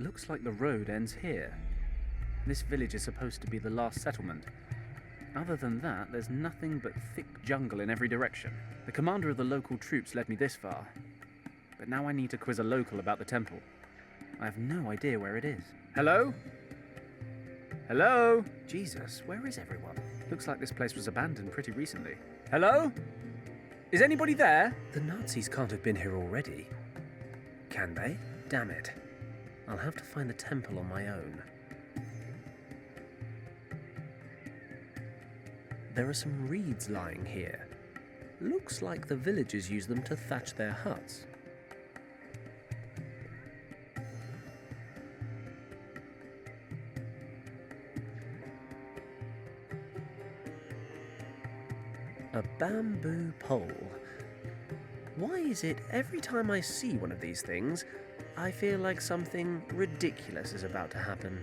looks like the road ends here. This village is supposed to be the last settlement. Other than that, there's nothing but thick jungle in every direction. The commander of the local troops led me this far. But now I need to quiz a local about the temple. I have no idea where it is. Hello? Hello? Jesus, where is everyone? Looks like this place was abandoned pretty recently. Hello? Is anybody there? The Nazis can't have been here already. Can they? Damn it. I'll have to find the temple on my own. There are some reeds lying here. Looks like the villagers use them to thatch their huts. A bamboo pole. Why is it every time I see one of these things, I feel like something ridiculous is about to happen?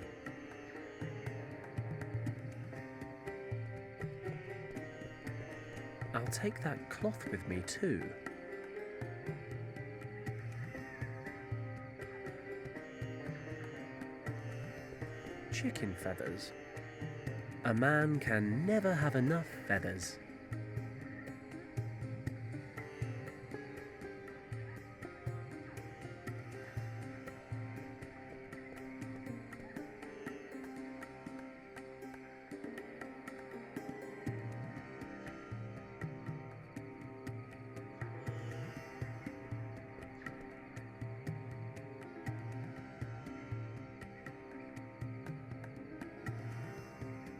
I'll take that cloth with me too. Chicken feathers. A man can never have enough feathers.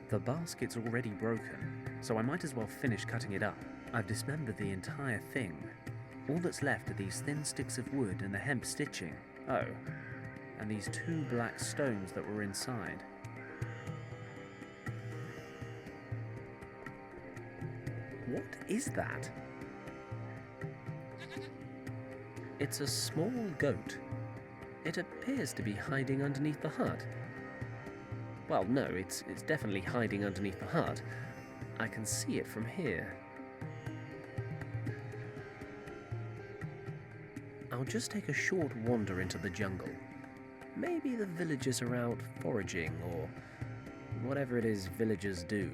The basket's already broken, so I might as well finish cutting it up. I've dismembered the entire thing. All that's left are these thin sticks of wood and the hemp stitching. Oh, and these 2 black stones that were inside. What is that? It's a small goat. It appears to be hiding underneath the hut. Well, no, it's definitely hiding underneath the hut. I can see it from here. I'll just take a short wander into the jungle. Maybe the villagers are out foraging, or whatever it is villagers do.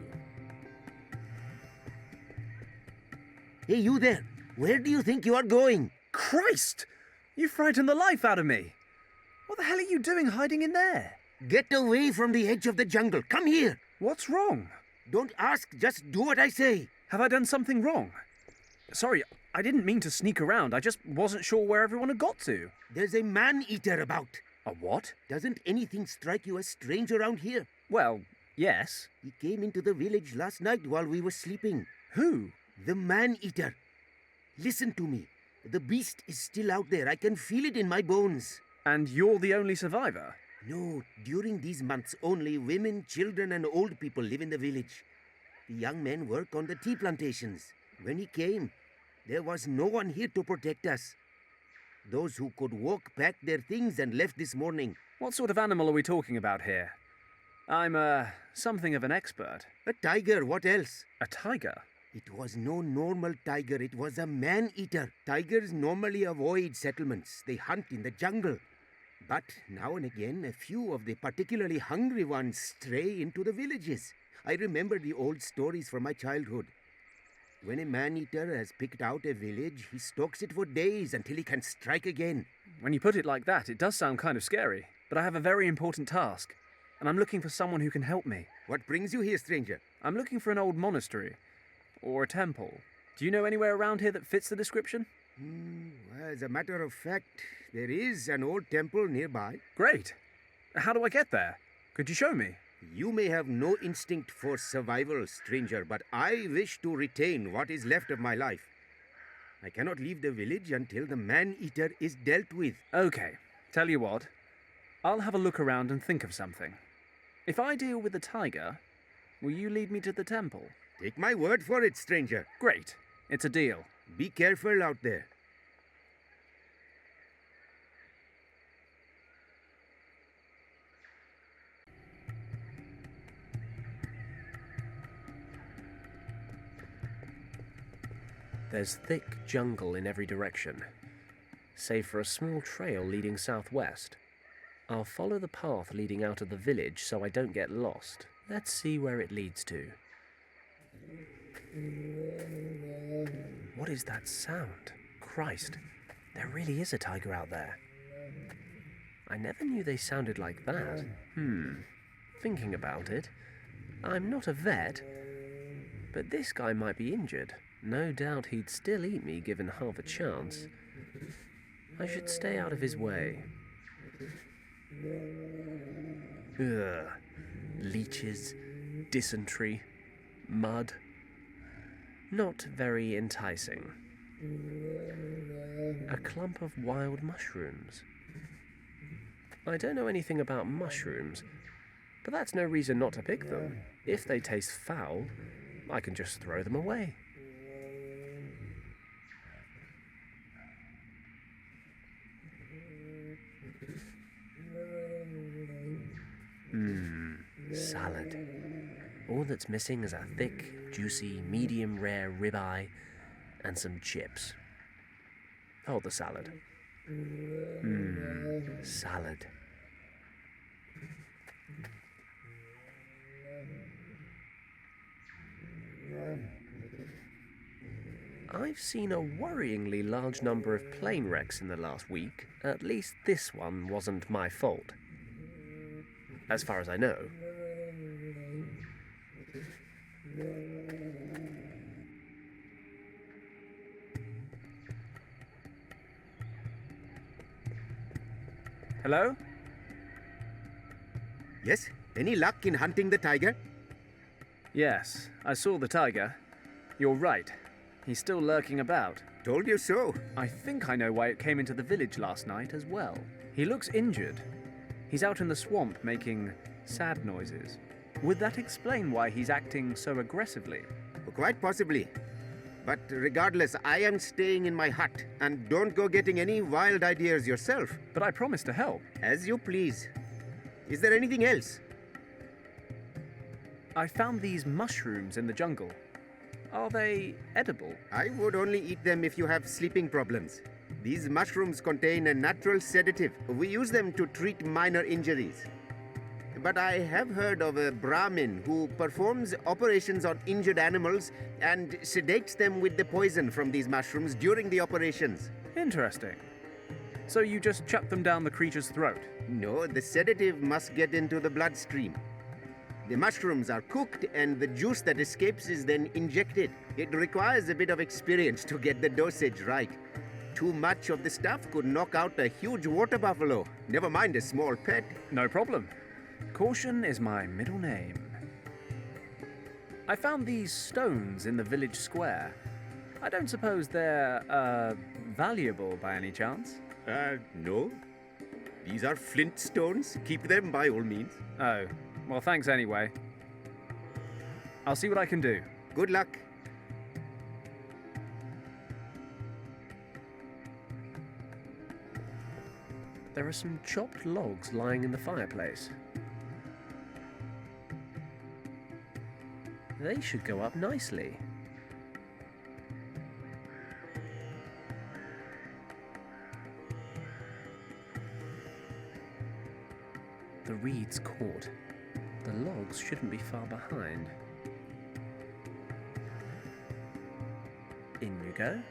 Hey, you there! Where do you think you are going? Christ! You frightened the life out of me! What the hell are you doing hiding in there? Get away from the edge of the jungle. Come here. What's wrong? Don't ask, just do what I say. Have I done something wrong? Sorry, I didn't mean to sneak around. I just wasn't sure where everyone had got to. There's a man-eater about. A what? Doesn't anything strike you as strange around here? Well, yes. He came into the village last night while we were sleeping. Who? The man-eater. Listen to me. The beast is still out there. I can feel it in my bones. And you're the only survivor? No, during these months, only women, children, and old people live in the village. The young men work on the tea plantations. When he came, there was no one here to protect us. Those who could walk packed their things and left this morning. What sort of animal are we talking about here? I'm, something of an expert. A tiger, what else? A tiger? It was no normal tiger, it was a man-eater. Tigers normally avoid settlements. They hunt in the jungle. But now and again, a few of the particularly hungry ones stray into the villages. I remember the old stories from my childhood. When a man-eater has picked out a village, he stalks it for days until he can strike again. When you put it like that, it does sound kind of scary. But I have a very important task, and I'm looking for someone who can help me. What brings you here, stranger? I'm looking for an old monastery, or a temple. Do you know anywhere around here that fits the description? As a matter of fact, there is an old temple nearby. Great. How do I get there? Could you show me? You may have no instinct for survival, stranger, but I wish to retain what is left of my life. I cannot leave the village until the man-eater is dealt with. Okay. Tell you what. I'll have a look around and think of something. If I deal with the tiger, will you lead me to the temple? Take my word for it, stranger. Great. It's a deal. Be careful out there. There's thick jungle in every direction, save for a small trail leading southwest. I'll follow the path leading out of the village so I don't get lost. Let's see where it leads to. What is that sound? Christ, there really is a tiger out there. I never knew they sounded like that. Thinking about it, I'm not a vet, but this guy might be injured. No doubt he'd still eat me given half a chance. I should stay out of his way. Ugh. Leeches, dysentery, mud. Not very enticing. A clump of wild mushrooms. I don't know anything about mushrooms, but that's no reason not to pick them. If they taste foul, I can just throw them away. Salad. All that's missing is a thick, juicy, medium rare ribeye and some chips. Hold the salad. Salad. I've seen a worryingly large number of plane wrecks in the last week. At least this one wasn't my fault. As far as I know. Hello? Yes? Any luck in hunting the tiger? Yes, I saw the tiger. You're right. He's still lurking about. Told you so. I think I know why it came into the village last night as well. He looks injured. He's out in the swamp making sad noises. Would that explain why he's acting so aggressively? Quite possibly. But regardless, I am staying in my hut, and don't go getting any wild ideas yourself. But I promised to help. As you please. Is there anything else? I found these mushrooms in the jungle. Are they edible? I would only eat them if you have sleeping problems. These mushrooms contain a natural sedative. We use them to treat minor injuries. But I have heard of a Brahmin who performs operations on injured animals and sedates them with the poison from these mushrooms during the operations. Interesting. So you just chuck them down the creature's throat? No, the sedative must get into the bloodstream. The mushrooms are cooked and the juice that escapes is then injected. It requires a bit of experience to get the dosage right. Too much of the stuff could knock out a huge water buffalo, never mind a small pet. No problem. Caution is my middle name. I found these stones in the village square. I don't suppose they're, valuable by any chance? No. These are flint stones. Keep them by all means. Oh, well, thanks anyway. I'll see what I can do. Good luck. There are some chopped logs lying in the fireplace. They should go up nicely. The reeds caught. The logs shouldn't be far behind. In you go.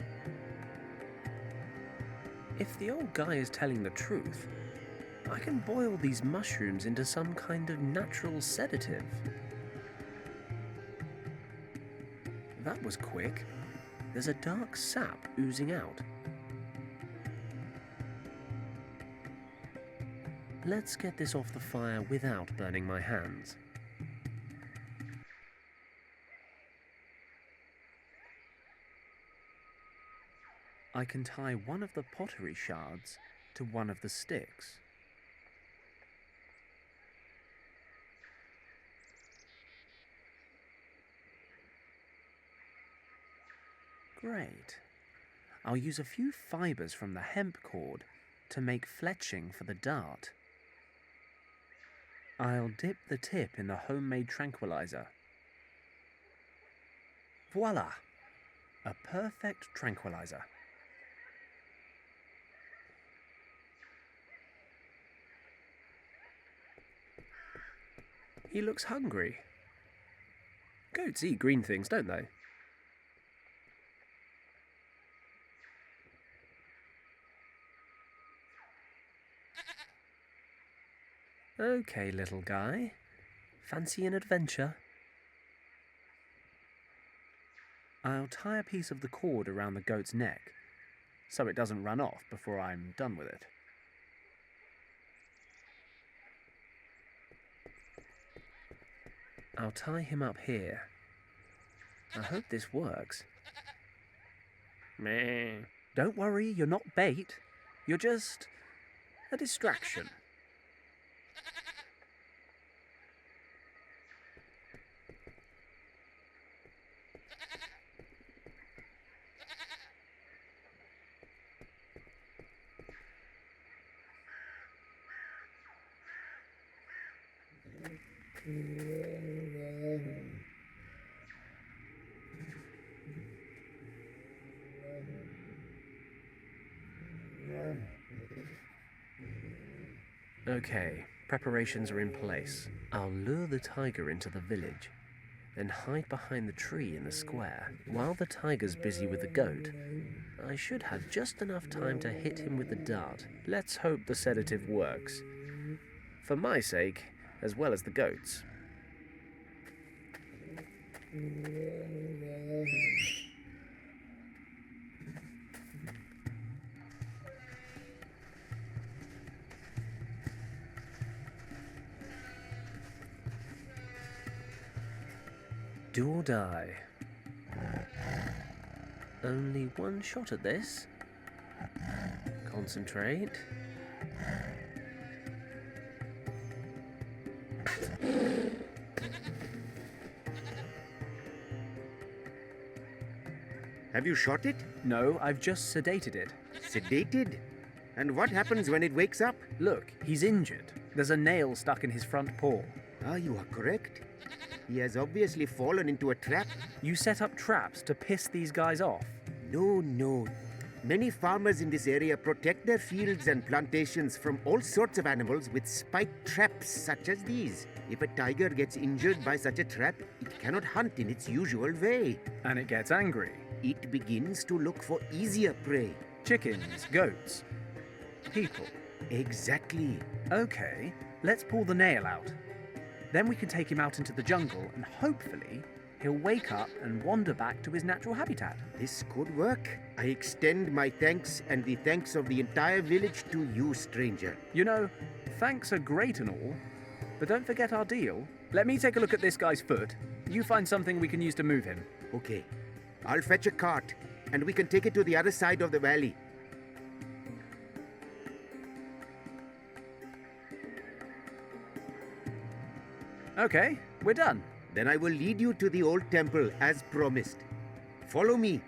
If the old guy is telling the truth, I can boil these mushrooms into some kind of natural sedative. That was quick. There's a dark sap oozing out. Let's get this off the fire without burning my hands. I can tie one of the pottery shards to one of the sticks. Great. I'll use a few fibers from the hemp cord to make fletching for the dart. I'll dip the tip in the homemade tranquilizer. Voila! A perfect tranquilizer. He looks hungry. Goats eat green things, don't they? Okay, little guy. Fancy an adventure? I'll tie a piece of the cord around the goat's neck, so it doesn't run off before I'm done with it. I'll tie him up here. I hope this works. Meh. Don't worry, you're not bait. You're just a distraction. Okay, preparations are in place. I'll lure the tiger into the village, then hide behind the tree in the square. While the tiger's busy with the goat, I should have just enough time to hit him with the dart. Let's hope the sedative works. For my sake, as well as the goat's. Do or die. Only one shot at this. Concentrate. Have you shot it? No, I've just sedated it. Sedated? And what happens when it wakes up? Look, he's injured. There's a nail stuck in his front paw. Ah, you are correct. He has obviously fallen into a trap. You set up traps to piss these guys off. No. Many farmers in this area protect their fields and plantations from all sorts of animals with spiked traps such as these. If a tiger gets injured by such a trap, it cannot hunt in its usual way. And it gets angry. It begins to look for easier prey. Chickens, goats, people. Exactly. Okay, let's pull the nail out. Then we can take him out into the jungle and hopefully he'll wake up and wander back to his natural habitat. This could work. I extend my thanks and the thanks of the entire village to you, stranger. You know, thanks are great and all, but don't forget our deal. Let me take a look at this guy's foot. You find something we can use to move him. Okay. I'll fetch a cart and we can take it to the other side of the valley. Okay, we're done. Then I will lead you to the old temple as promised. Follow me.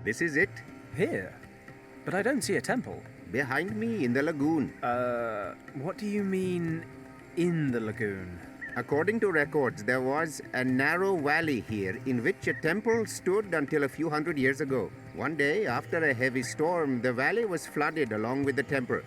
This is it. Here? But I don't see a temple. Behind me in the lagoon. What do you mean, in the lagoon? According to records, there was a narrow valley here in which a temple stood until a few hundred years ago. One day, after a heavy storm, the valley was flooded along with the temple.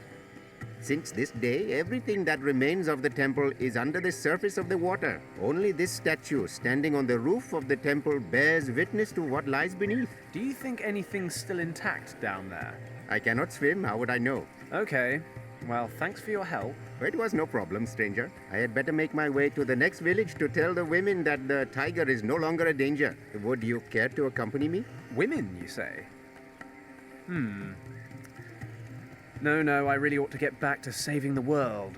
Since this day, everything that remains of the temple is under the surface of the water. Only this statue standing on the roof of the temple bears witness to what lies beneath. Do you think anything's still intact down there? I cannot swim, how would I know? Okay, well, thanks for your help. It was no problem, stranger. I had better make my way to the next village to tell the women that the tiger is no longer a danger. Would you care to accompany me? Women, you say? No, I really ought to get back to saving the world.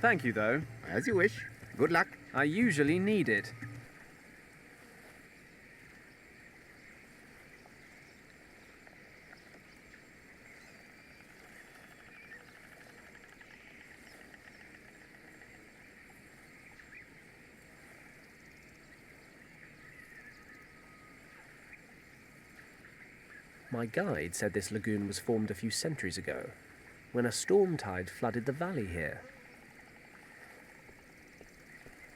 Thank you, though. As you wish. Good luck. I usually need it. My guide said this lagoon was formed a few centuries ago, when a storm tide flooded the valley here.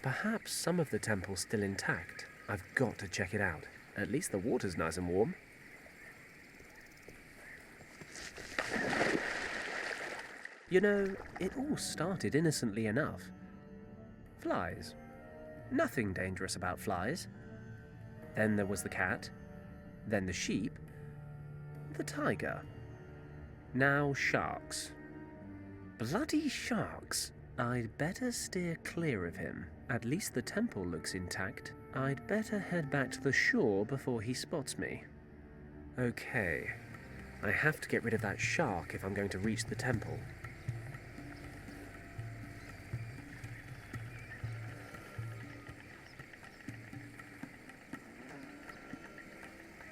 Perhaps some of the temple's still intact. I've got to check it out. At least the water's nice and warm. You know, it all started innocently enough. Flies. Nothing dangerous about flies. Then there was the cat. Then the sheep. The tiger. Now sharks. Bloody sharks. I'd better steer clear of him. At least the temple looks intact. I'd better head back to the shore before he spots me. Okay. I have to get rid of that shark if I'm going to reach the temple.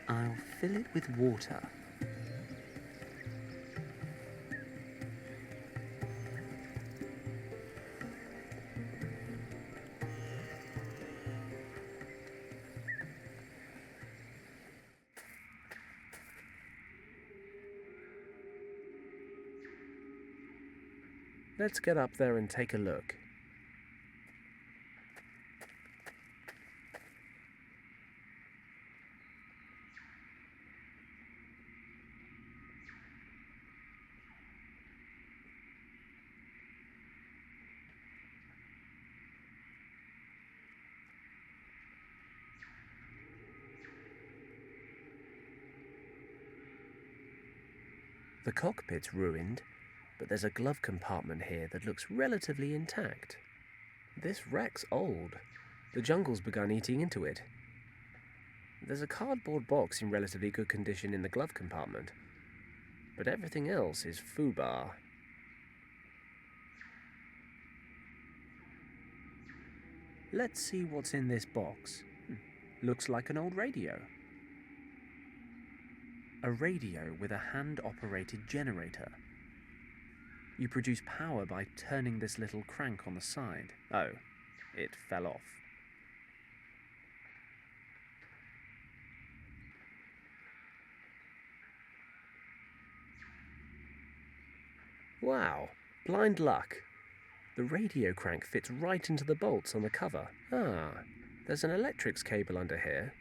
I'll fill it with water. Let's get up there and take a look. The cockpit's ruined, but there's a glove compartment here that looks relatively intact. This wreck's old. The jungle's begun eating into it. There's a cardboard box in relatively good condition in the glove compartment, but everything else is foobar. Let's see what's in this box. Looks like an old radio. A radio with a hand-operated generator. You produce power by turning this little crank on the side. Oh, it fell off. Wow, blind luck. The radio crank fits right into the bolts on the cover. Ah, there's an electrics cable under here.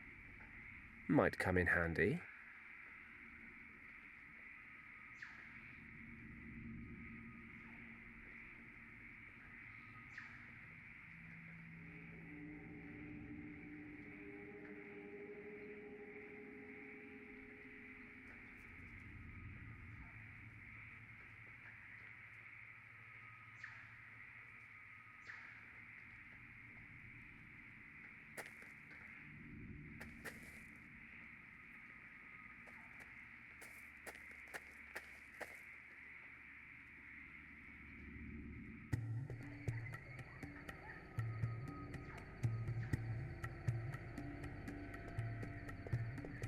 Might come in handy.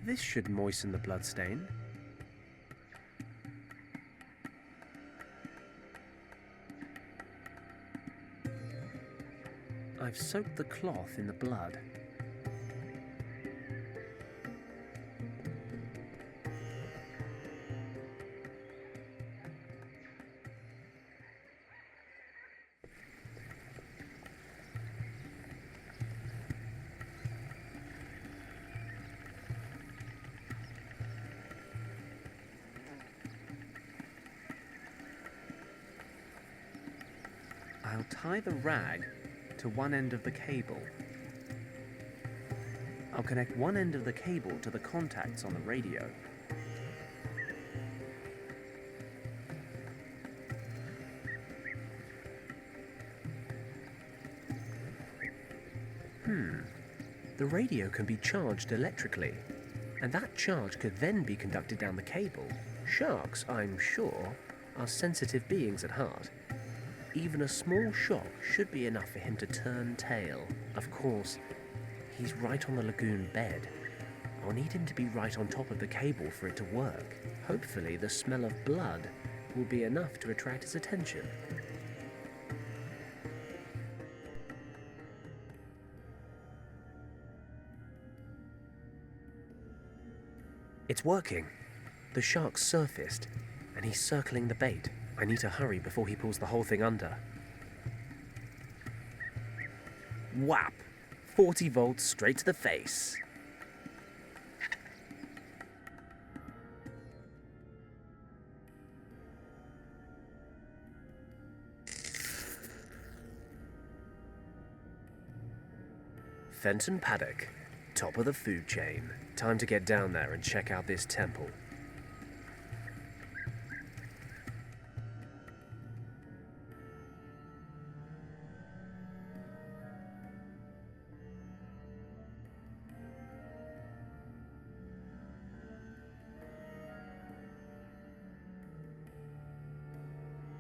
This should moisten the bloodstain. I've soaked the cloth in the blood. I'll tie the rag to one end of the cable. I'll connect one end of the cable to the contacts on the radio. The radio can be charged electrically, and that charge could then be conducted down the cable. Sharks, I'm sure, are sensitive beings at heart. Even a small shock should be enough for him to turn tail. Of course, he's right on the lagoon bed. I'll need him to be right on top of the cable for it to work. Hopefully, the smell of blood will be enough to attract his attention. It's working. The shark's surfaced, and he's circling the bait. I need to hurry before he pulls the whole thing under. Whap! 40 volts straight to the face. Fenton paddock, top of the food chain. Time to get down there and check out this temple.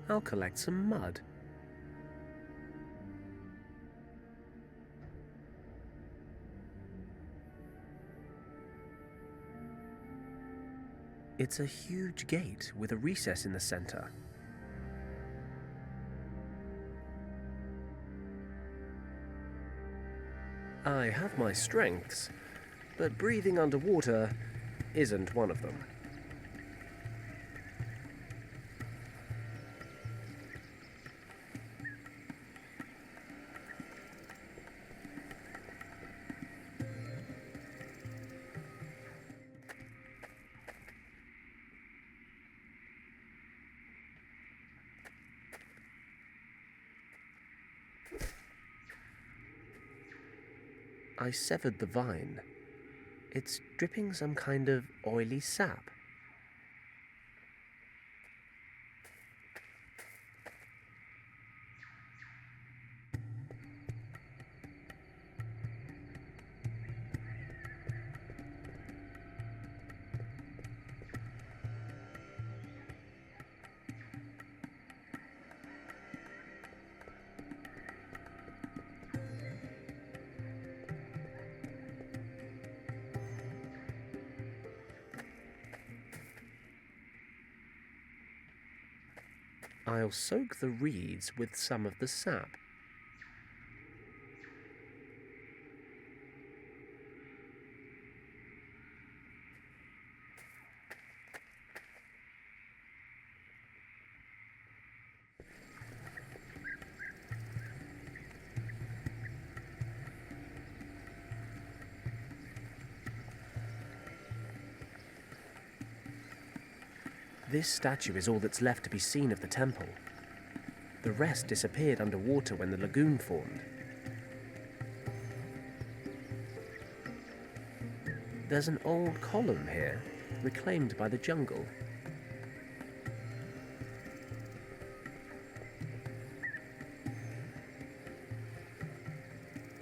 I'll collect some mud. It's a huge gate with a recess in the center. I have my strengths, but breathing underwater isn't one of them. I severed the vine. It's dripping some kind of oily sap. I'll soak the reeds with some of the sap. This statue is all that's left to be seen of the temple. The rest disappeared underwater when the lagoon formed. There's an old column here, reclaimed by the jungle.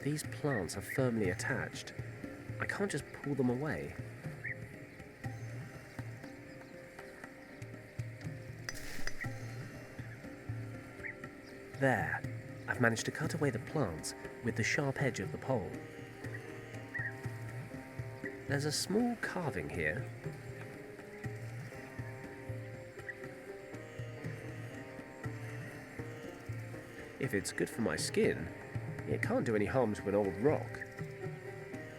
These plants are firmly attached. I can't just pull them away. There, I've managed to cut away the plants with the sharp edge of the pole. There's a small carving here. If it's good for my skin, it can't do any harm to an old rock.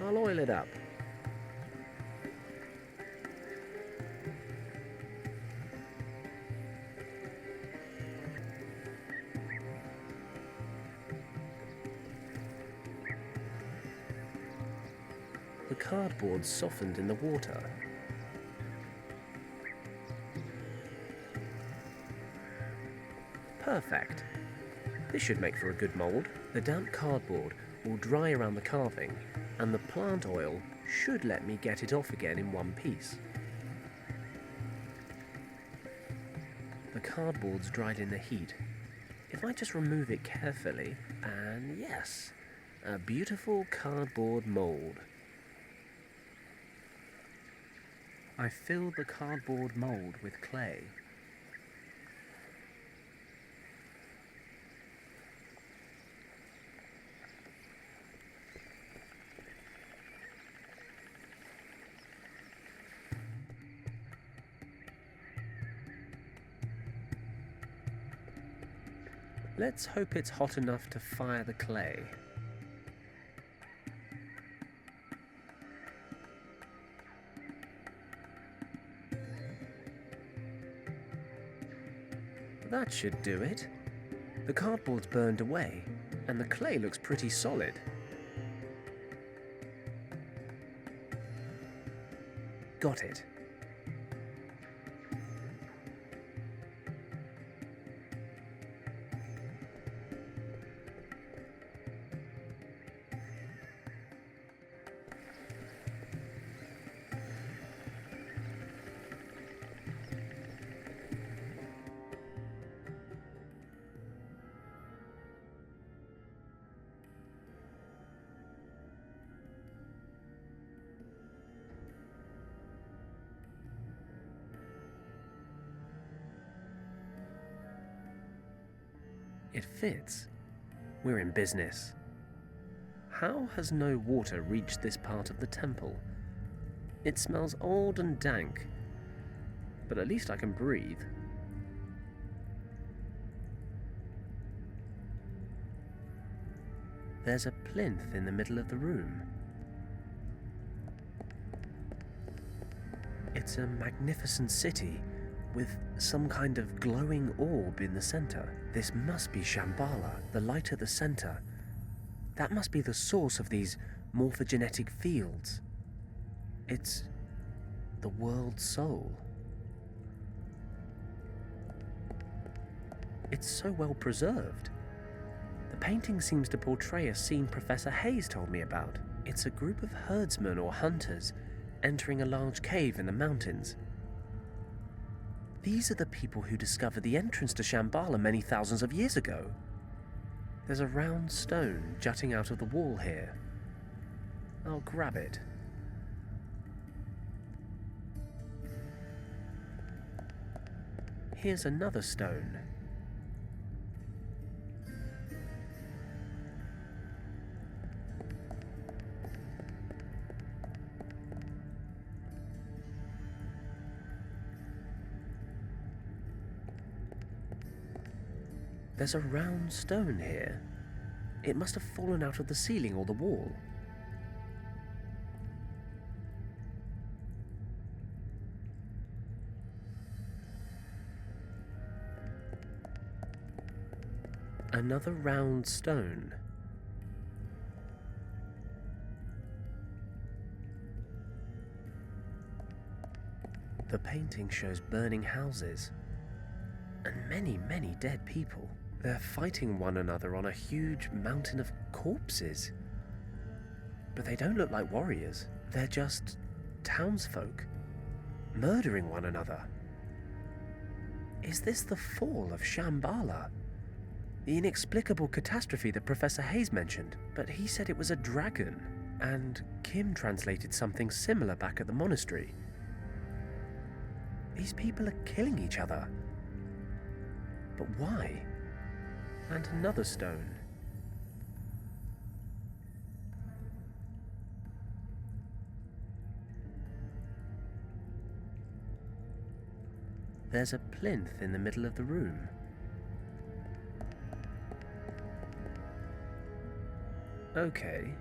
I'll oil it up. The cardboard softened in the water. Perfect. This should make for a good mould. The damp cardboard will dry around the carving, and the plant oil should let me get it off again in one piece. The cardboard's dried in the heat. If I just remove it carefully, and yes, a beautiful cardboard mould. I filled the cardboard mould with clay. Let's hope it's hot enough to fire the clay. That should do it. The cardboard's burned away, and the clay looks pretty solid. Got it. It fits. We're in business. How has no water reached this part of the temple? It smells old and dank, but at least I can breathe. There's a plinth in the middle of the room. It's a magnificent city with some kind of glowing orb in the center. This must be Shambhala, the light at the center. That must be the source of these morphogenetic fields. It's the world's soul. It's so well preserved. The painting seems to portray a scene Professor Hayes told me about. It's a group of herdsmen or hunters entering a large cave in the mountains. These are the people who discovered the entrance to Shambhala many thousands of years ago. There's a round stone jutting out of the wall here. I'll grab it. Here's another stone. There's a round stone here. It must have fallen out of the ceiling or the wall. Another round stone. The painting shows burning houses and many, many dead people. They're fighting one another on a huge mountain of corpses. But they don't look like warriors. They're just townsfolk, murdering one another. Is this the fall of Shambhala? The inexplicable catastrophe that Professor Hayes mentioned? But he said it was a dragon, and Kim translated something similar back at the monastery. These people are killing each other. But why? And another stone. There's a plinth in the middle of the room. Okay,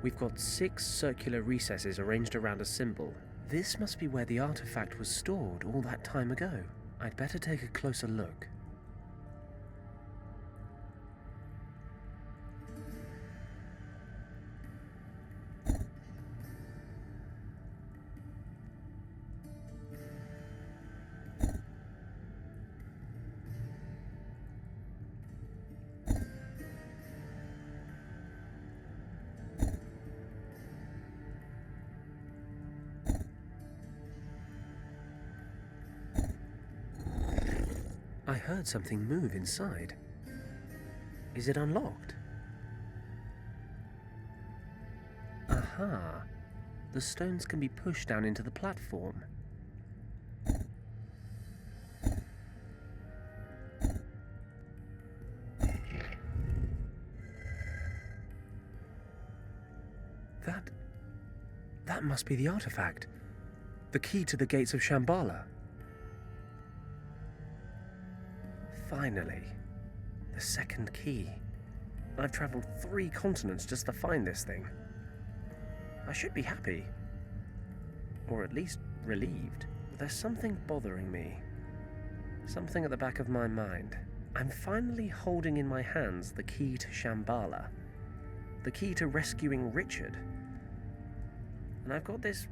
we've got 6 circular recesses arranged around a symbol. This must be where the artifact was stored all that time ago. I'd better take a closer look. I heard something move inside. Is it unlocked? Aha! The stones can be pushed down into the platform. That must be the artifact. The key to the gates of Shambhala. Finally, the second key. I've traveled 3 continents just to find this thing. I should be happy. Or at least relieved. But there's something bothering me. Something at the back of my mind. I'm finally holding in my hands the key to Shambhala. The key to rescuing Richard. And I've got this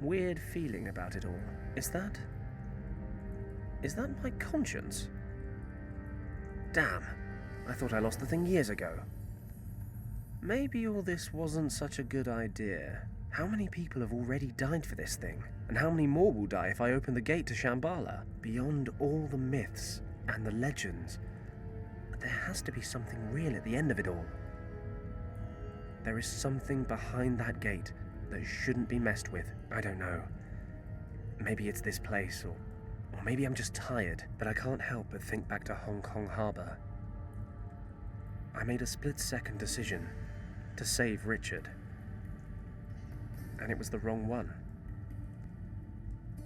weird feeling about it all. Is that my conscience? Damn, I thought I lost the thing years ago. Maybe all this wasn't such a good idea. How many people have already died for this thing? And how many more will die if I open the gate to Shambhala? Beyond all the myths and the legends, there has to be something real at the end of it all. There is something behind that gate that shouldn't be messed with. I don't know. Maybe it's this place, or maybe I'm just tired, but I can't help but think back to Hong Kong Harbour. I made a split-second decision to save Richard. And it was the wrong one.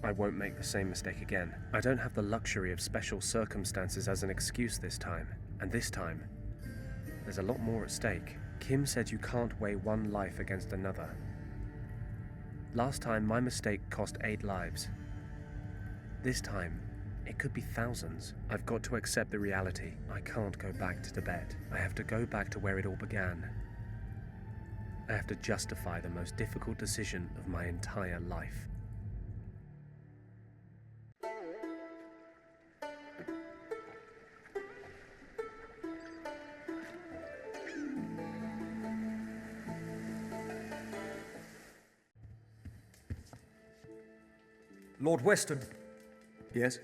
I won't make the same mistake again. I don't have the luxury of special circumstances as an excuse this time. And this time, there's a lot more at stake. Kim said you can't weigh one life against another. Last time, my mistake cost 8 lives. This time, it could be thousands. I've got to accept the reality. I can't go back to Tibet. I have to go back to where it all began. I have to justify the most difficult decision of my entire life. Lord Weston, Yes?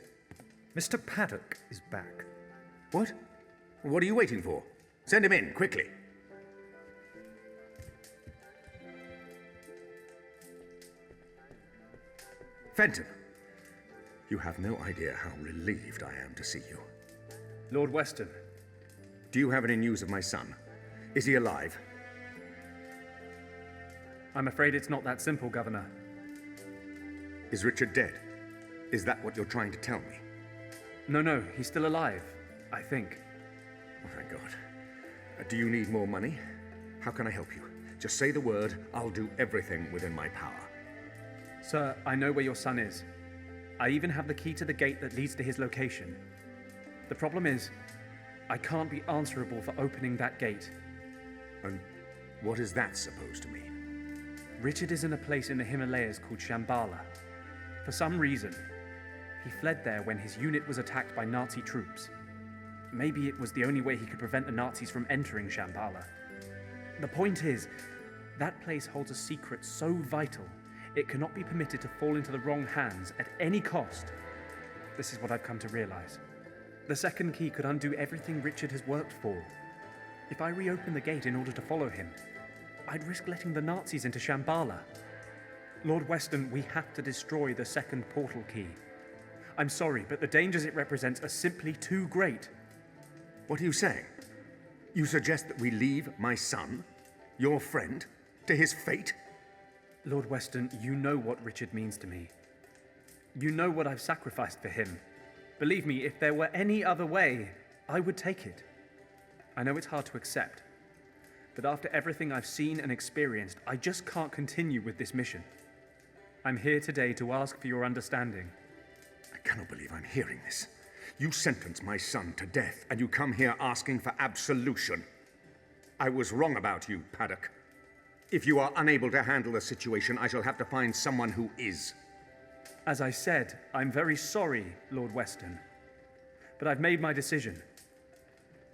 Mr. Paddock is back. What? What are you waiting for? Send him in, quickly. Fenton, you have no idea how relieved I am to see you. Lord Weston, Do you have any news of my son? Is he alive? I'm afraid it's not that simple, Governor. Is Richard dead? Is that what you're trying to tell me? No, he's still alive, I think. Oh, thank God. Do you need more money? How can I help you? Just say the word, I'll do everything within my power. Sir, I know where your son is. I even have the key to the gate that leads to his location. The problem is, I can't be answerable for opening that gate. And what is that supposed to mean? Richard is in a place in the Himalayas called Shambhala. For some reason, he fled there when his unit was attacked by Nazi troops. Maybe it was the only way he could prevent the Nazis from entering Shambhala. The point is, that place holds a secret so vital, it cannot be permitted to fall into the wrong hands at any cost. This is what I've come to realize. The second key could undo everything Richard has worked for. If I reopen the gate in order to follow him, I'd risk letting the Nazis into Shambhala. Lord Weston, we have to destroy the second portal key. I'm sorry, but the dangers it represents are simply too great. What are you saying? You suggest that we leave my son, your friend, to his fate? Lord Weston, you know what Richard means to me. You know what I've sacrificed for him. Believe me, if there were any other way, I would take it. I know it's hard to accept, but after everything I've seen and experienced, I just can't continue with this mission. I'm here today to ask for your understanding. I cannot believe I'm hearing this. You sentenced my son to death, and you come here asking for absolution. I was wrong about you, Paddock. If you are unable to handle the situation, I shall have to find someone who is. As I said, I'm very sorry, Lord Weston. But I've made my decision.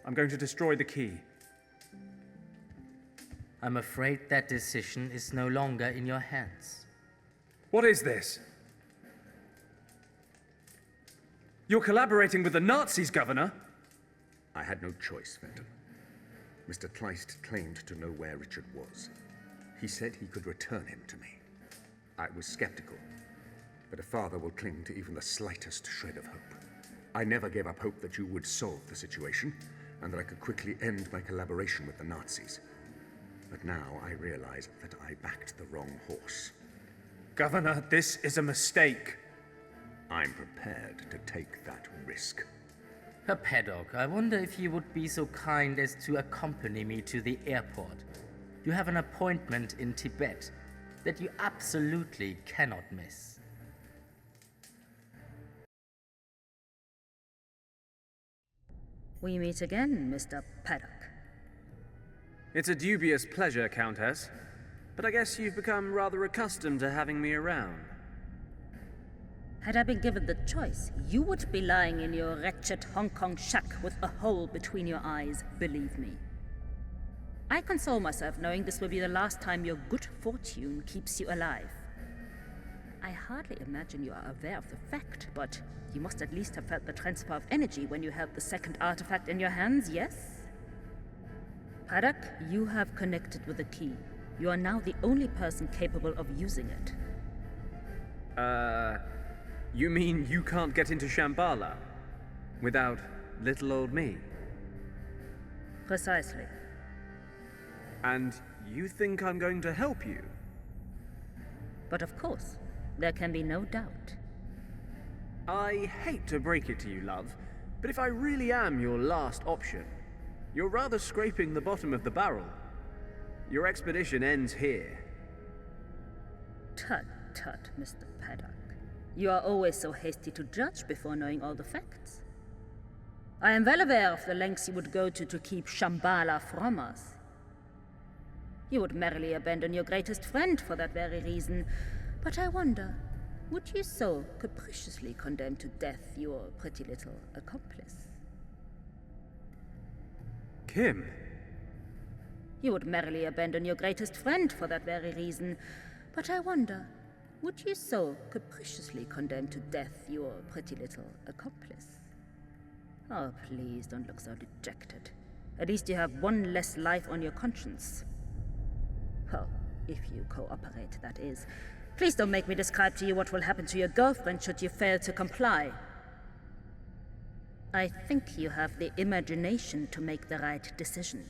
I'm going to destroy the key. I'm afraid that decision is no longer in your hands. What is this? You're collaborating with the Nazis, Governor? I had no choice, Fenton. Mr. Kleist claimed to know where Richard was. He said he could return him to me. I was skeptical, but a father will cling to even the slightest shred of hope. I never gave up hope that you would solve the situation, and that I could quickly end my collaboration with the Nazis. But now I realize that I backed the wrong horse. Governor, this is a mistake. I'm prepared to take that risk. Herr Paddock, I wonder if you would be so kind as to accompany me to the airport. You have an appointment in Tibet that you absolutely cannot miss. We meet again, Mr. Paddock. It's a dubious pleasure, Countess. But I guess you've become rather accustomed to having me around. Had I been given the choice, you would be lying in your wretched Hong Kong shack with a hole between your eyes, believe me. I console myself knowing this will be the last time your good fortune keeps you alive. I hardly imagine you are aware of the fact, but you must at least have felt the transfer of energy when you held the second artifact in your hands, yes? Paddock, you have connected with the key. You are now the only person capable of using it. You mean you can't get into Shambhala without little old me? Precisely. And you think I'm going to help you? But of course, there can be no doubt. I hate to break it to you, love, but if I really am your last option, you're rather scraping the bottom of the barrel. Your expedition ends here. Tut, tut, Mr. Paddock. You are always so hasty to judge before knowing all the facts. I am well aware of the lengths you would go to keep Shambhala from us. You would merrily abandon your greatest friend for that very reason, but I wonder, would you so capriciously condemn to death your pretty little accomplice? Kim? You would merrily abandon your greatest friend for that very reason, but I wonder, would you so capriciously condemn to death your pretty little accomplice? Oh, please don't look so dejected. At least you have one less life on your conscience. Well, if you cooperate, that is. Please don't make me describe to you what will happen to your girlfriend should you fail to comply. I think you have the imagination to make the right decision.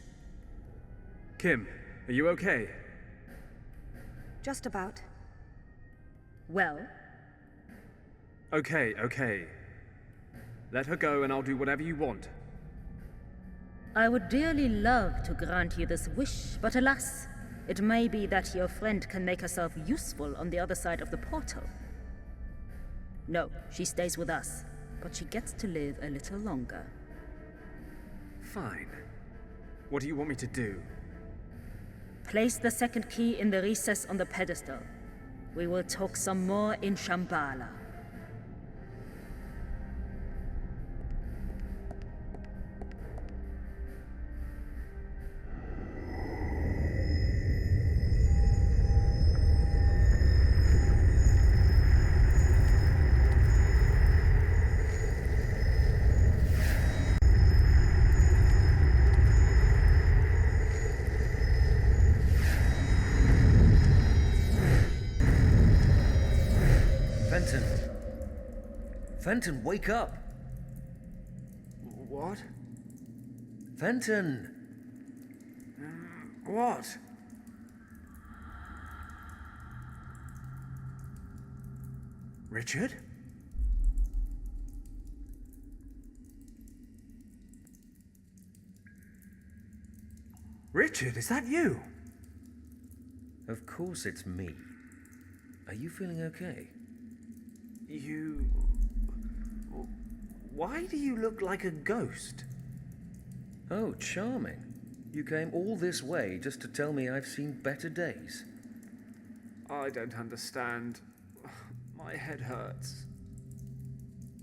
Kim, are you okay? Just about. Well? Okay. Let her go and I'll do whatever you want. I would dearly love to grant you this wish, but alas, it may be that your friend can make herself useful on the other side of the portal. No, she stays with us, but she gets to live a little longer. Fine. What do you want me to do? Place the second key in the recess on the pedestal. We will talk some more in Shambhala. Fenton, wake up! What? Fenton! What? Richard? Richard, is that you? Of course it's me. Are you feeling okay? You... Why do you look like a ghost? Oh, charming. You came all this way just to tell me I've seen better days. I don't understand. My head hurts.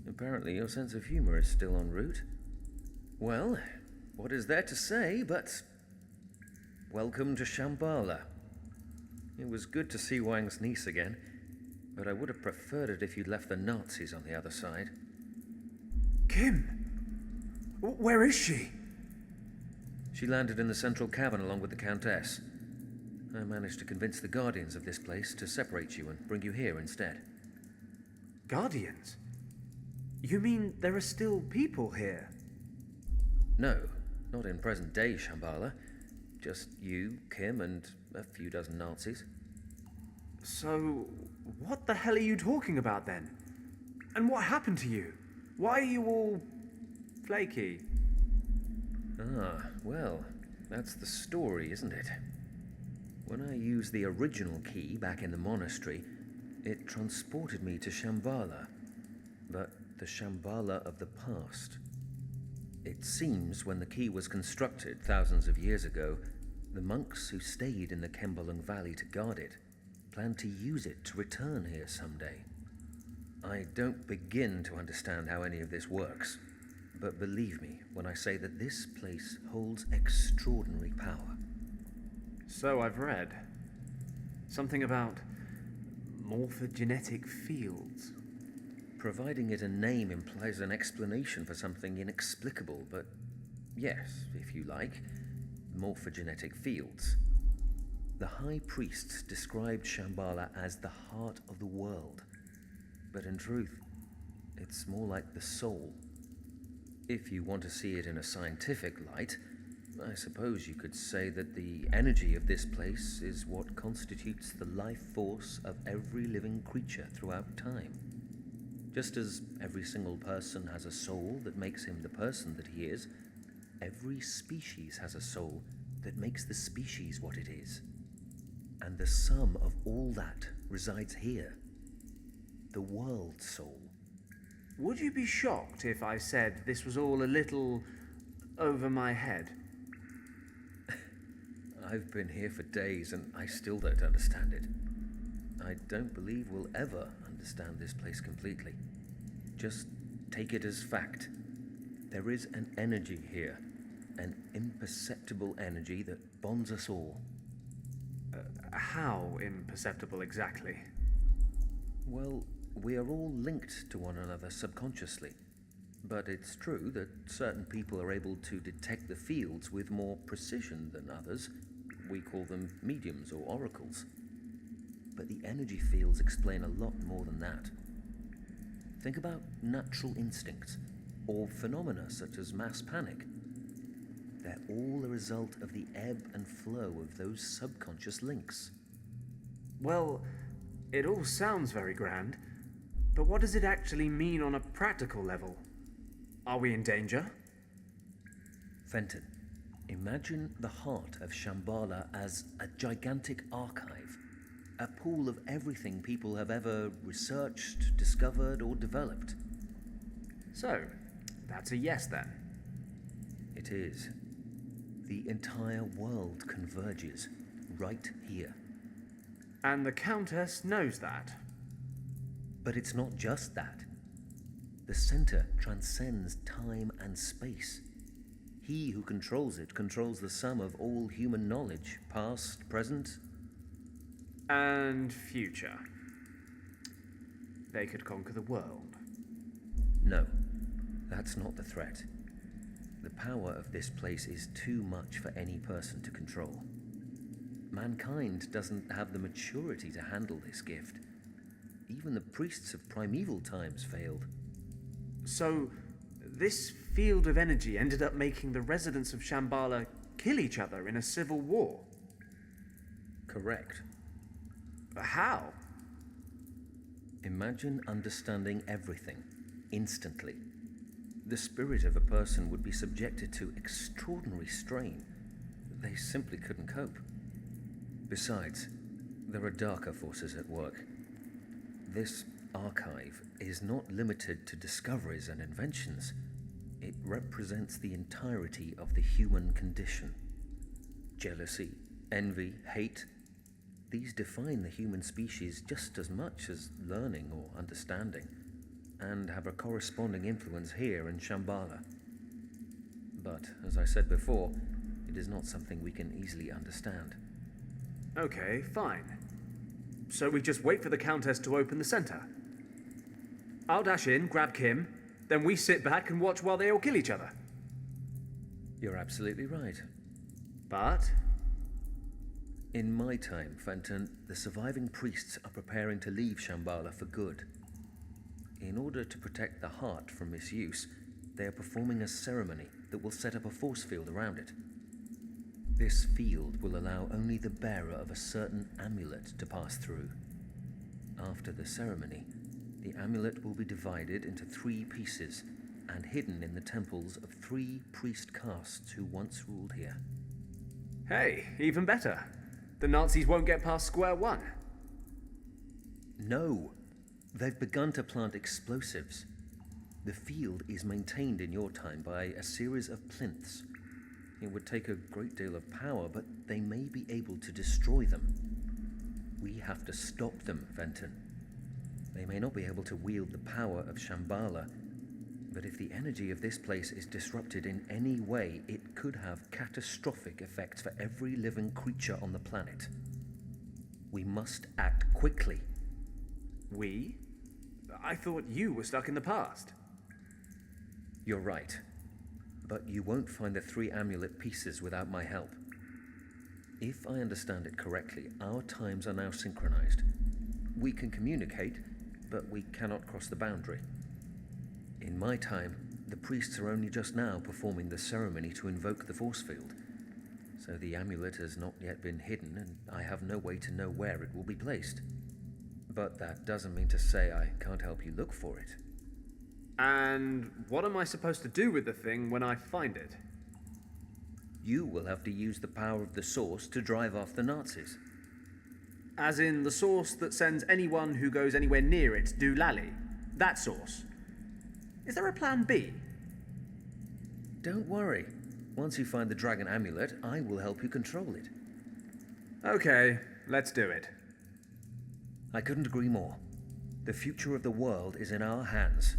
Apparently your sense of humor is still en route. Well, what is there to say but... welcome to Shambhala. It was good to see Wang's niece again, but I would have preferred it if you'd left the Nazis on the other side. Kim? Where is she? She landed in the central cavern along with the Countess. I managed to convince the guardians of this place to separate you and bring you here instead. Guardians? You mean there are still people here? No, not in present-day Shambhala. Just you, Kim, and a few dozen Nazis. So, what the hell are you talking about then? And what happened to you? Why are you all... flaky? Ah, well, that's the story, isn't it? When I used the original key back in the monastery, it transported me to Shambhala. But the Shambhala of the past. It seems when the key was constructed thousands of years ago, the monks who stayed in the Kembalung Valley to guard it planned to use it to return here someday. I don't begin to understand how any of this works, but believe me when I say that this place holds extraordinary power. So I've read. Something about morphogenetic fields. Providing it a name implies an explanation for something inexplicable, but yes, if you like, morphogenetic fields. The high priests described Shambhala as the heart of the world, but in truth, it's more like the soul. If you want to see it in a scientific light, I suppose you could say that the energy of this place is what constitutes the life force of every living creature throughout time. Just as every single person has a soul that makes him the person that he is, every species has a soul that makes the species what it is. And the sum of all that resides here. The world soul. Would you be shocked if I said this was all a little over my head? I've been here for days and I still don't understand it. I don't believe we'll ever understand this place completely. Just take it as fact. There is an energy here, an imperceptible energy that bonds us all. How imperceptible exactly? Well, we are all linked to one another subconsciously. But it's true that certain people are able to detect the fields with more precision than others. We call them mediums or oracles. But the energy fields explain a lot more than that. Think about natural instincts, or phenomena such as mass panic. They're all a result of the ebb and flow of those subconscious links. Well, it all sounds very grand, but what does it actually mean on a practical level? Are we in danger? Fenton, imagine the heart of Shambhala as a gigantic archive, a pool of everything people have ever researched, discovered, or developed. So, that's a yes then. It is. The entire world converges right here. And the Countess knows that. But it's not just that. The center transcends time and space. He who controls it controls the sum of all human knowledge, past, present, and future. They could conquer the world. No, that's not the threat. The power of this place is too much for any person to control. Mankind doesn't have the maturity to handle this gift. Even the priests of primeval times failed. So, this field of energy ended up making the residents of Shambhala kill each other in a civil war? Correct. How? Imagine understanding everything, instantly. The spirit of a person would be subjected to extraordinary strain. They simply couldn't cope. Besides, there are darker forces at work. This archive is not limited to discoveries and inventions. It represents the entirety of the human condition. Jealousy, envy, hate, these define the human species just as much as learning or understanding, and have a corresponding influence here in Shambhala. But, as I said before, it is not something we can easily understand. Okay, fine. So we just wait for the Countess to open the center. I'll dash in, grab Kim, then we sit back and watch while they all kill each other. You're absolutely right. But? In my time, Fenton, the surviving priests are preparing to leave Shambhala for good. In order to protect the heart from misuse, they are performing a ceremony that will set up a force field around it. This field will allow only the bearer of a certain amulet to pass through. After the ceremony, the amulet will be divided into 3 pieces and hidden in the temples of 3 priest castes who once ruled here. Hey, even better. The Nazis won't get past square one. No, they've begun to plant explosives. The field is maintained in your time by a series of plinths. It would take a great deal of power, but they may be able to destroy them. We have to stop them, Fenton. They may not be able to wield the power of Shambhala, but if the energy of this place is disrupted in any way, it could have catastrophic effects for every living creature on the planet. We must act quickly. We? I thought you were stuck in the past. You're right. But you won't find the 3 amulet pieces without my help. If I understand it correctly, our times are now synchronized. We can communicate, but we cannot cross the boundary. In my time, the priests are only just now performing the ceremony to invoke the force field. So the amulet has not yet been hidden, and I have no way to know where it will be placed. But that doesn't mean to say I can't help you look for it. And what am I supposed to do with the thing when I find it? You will have to use the power of the Source to drive off the Nazis. As in the source that sends anyone who goes anywhere near it doolally? That source? Is there a plan B? Don't worry. Once you find the dragon amulet, I will help you control it. Okay, let's do it. I couldn't agree more. The future of the world is in our hands.